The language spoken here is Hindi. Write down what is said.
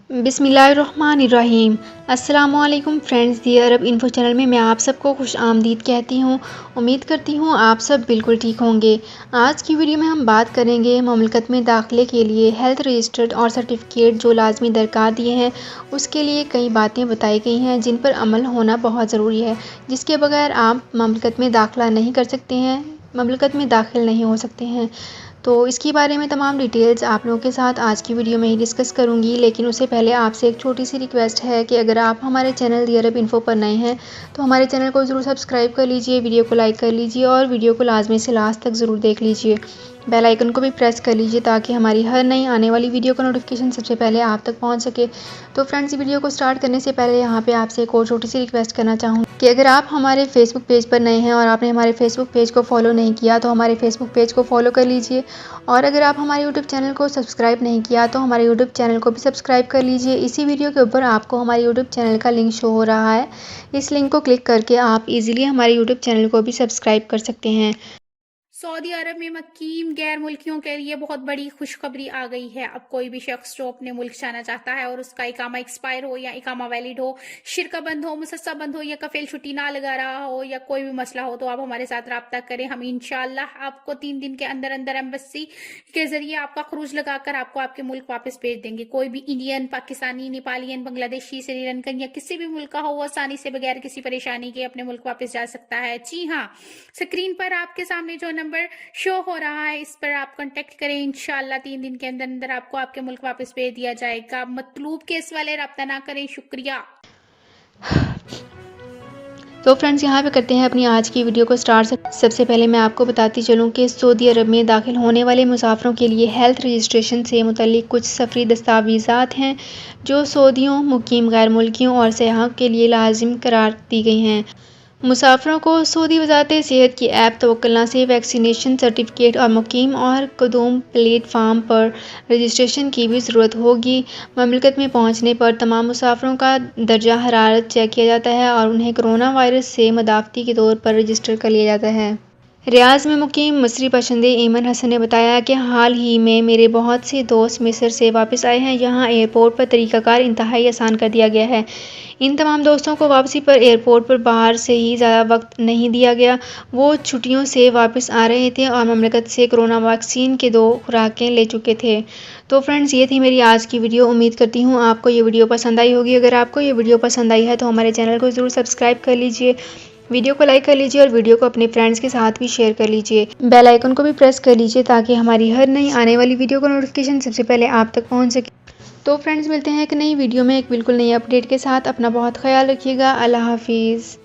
बिस्मिल्लाहिर्रहमानिर्रहीम। अस्सलामुअलैकुम फ्रेंड्स, दी अरब इन्फो चैनल में मैं आप सबको खुश आमदीद कहती हूँ। उम्मीद करती हूँ आप सब बिल्कुल ठीक होंगे। आज की वीडियो में हम बात करेंगे मुमलिकत में दाखिले के लिए हेल्थ रजिस्टर्ड और सर्टिफिकेट जो लाजमी दरकार दिए हैं, उसके लिए कई बातें बताई गई हैं जिन पर अमल होना बहुत ज़रूरी है, जिसके बगैर आप मुमलिकत में दाखिला नहीं कर सकते हैं, मुमलिकत में दाखिल नहीं हो सकते हैं। तो इसके बारे में तमाम डिटेल्स आप लोगों के साथ आज की वीडियो में ही डिस्कस करूंगी। लेकिन उससे पहले आपसे एक छोटी सी रिक्वेस्ट है कि अगर आप हमारे चैनल दी अरब इन्फो पर नए हैं तो हमारे चैनल को ज़रूर सब्सक्राइब कर लीजिए, वीडियो को लाइक कर लीजिए और वीडियो को लाजमी से लास्ट तक ज़रूर देख लीजिए। बेल आइकन को भी प्रेस कर लीजिए ताकि हमारी हर नई आने वाली वीडियो का नोटिफिकेशन सबसे पहले आप तक पहुंच सके। तो फ्रेंड्स, वीडियो को स्टार्ट करने से पहले यहाँ पे आपसे एक और छोटी सी रिक्वेस्ट करना चाहूँगी कि अगर आप हमारे फेसबुक पेज पर नए हैं और आपने हमारे फेसबुक पेज को फॉलो नहीं किया तो हमारे फेसबुक पेज को फॉलो कर लीजिए। और अगर आप हमारे यूट्यूब चैनल को सब्सक्राइब नहीं किया तो हमारे यूट्यूब चैनल को भी सब्सक्राइब कर लीजिए। इसी वीडियो के ऊपर आपको हमारे यूट्यूब चैनल का लिंक शो हो रहा है, इस लिंक को क्लिक करके आप इजीली हमारे यूट्यूब चैनल को भी सब्सक्राइब कर सकते हैं। सऊदी अरब में मुकीम गैर मुल्कियों के लिए बहुत बड़ी खुशखबरी आ गई है। अब कोई भी शख्स जो अपने मुल्क जाना चाहता है और उसका इकामा एक्सपायर हो या इकामा वैलिड हो, शिरका बंद हो, मुसस्सा बंद हो या कफील छुट्टी ना लगा रहा हो या कोई भी मसला हो, तो आप हमारे साथ रब्ता करें। हम इंशाल्लाह आपको 3 दिन के अंदर अंदर एम्बेसी के जरिए आपका खरूज लगाकर आपको आपके मुल्क वापस भेज देंगे। कोई भी इंडियन, पाकिस्तानी, नेपालियन, बांग्लादेशी, श्रीलंकन या किसी भी मुल्क का हो, वो आसानी से बगैर किसी परेशानी के अपने मुल्क वापस जा सकता है। जी हाँ, स्क्रीन पर आपके सामने जो नंबर शो हो रहा है इस पर आप कांटेक्ट करें। इंशाल्लाह 3 दिन के अंदर अंदर आपको आपके मुल्क वापस भेज दिया जाएगा। मतलूब केस वाले रब्ता ना करें। शुक्रिया। तो फ्रेंड्स, यहाँ पे करते हैं अपनी आज की वीडियो को स्टार्ट। सबसे पहले मैं आपको बताती चलूँ कि सऊदी अरब में दाखिल होने वाले मुसाफिरों के लिए हेल्थ रजिस्ट्रेशन से मुतल्लिक कुछ सफरी दस्तावेज़ात हैं जो सऊदियों, मुकीम गैर मुल्कियों और सयाहों के लिए लाजिम करार दी गई हैं। मुसाफिरों को सऊदी वजारत सेहत की ऐप तवक्कुलना से वैक्सीनेशन सर्टिफिकेट और मुकीम और कदूम प्लेटफार्म पर रजिस्ट्रेशन की भी ज़रूरत होगी। ममलिकत में पहुंचने पर तमाम मुसाफिरों का दर्जा हरारत चेक किया जाता है और उन्हें कोरोना वायरस से मदाफ़ती के तौर पर रजिस्टर कर लिया जाता है। रियाज में मुकीम मिस्री बशिंदे ईमन हसन ने बताया कि हाल ही में मेरे बहुत से दोस्त मिस्र से वापस आए हैं। यहाँ एयरपोर्ट पर तरीक़ाकार इंतहाई आसान कर दिया गया है। इन तमाम दोस्तों को वापसी पर एयरपोर्ट पर बाहर से ही ज़्यादा वक्त नहीं दिया गया। वो छुट्टियों से वापस आ रहे थे और ममलिकत से कोरोना वैक्सीन के 2 खुराकें ले चुके थे। तो फ्रेंड्स, ये थी मेरी आज की वीडियो। उम्मीद करती हूँ आपको ये वीडियो पसंद आई होगी। अगर आपको ये वीडियो पसंद आई है तो हमारे चैनल को ज़रूर सब्सक्राइब कर लीजिए, वीडियो को लाइक कर लीजिए और वीडियो को अपने फ्रेंड्स के साथ भी शेयर कर लीजिए। बेल आइकन को भी प्रेस कर लीजिए ताकि हमारी हर नई आने वाली वीडियो का नोटिफिकेशन सबसे पहले आप तक पहुंच सके। तो फ्रेंड्स, मिलते हैं एक नई वीडियो में एक बिल्कुल नई अपडेट के साथ। अपना बहुत ख्याल रखिएगा। अल्लाह हाफिज़।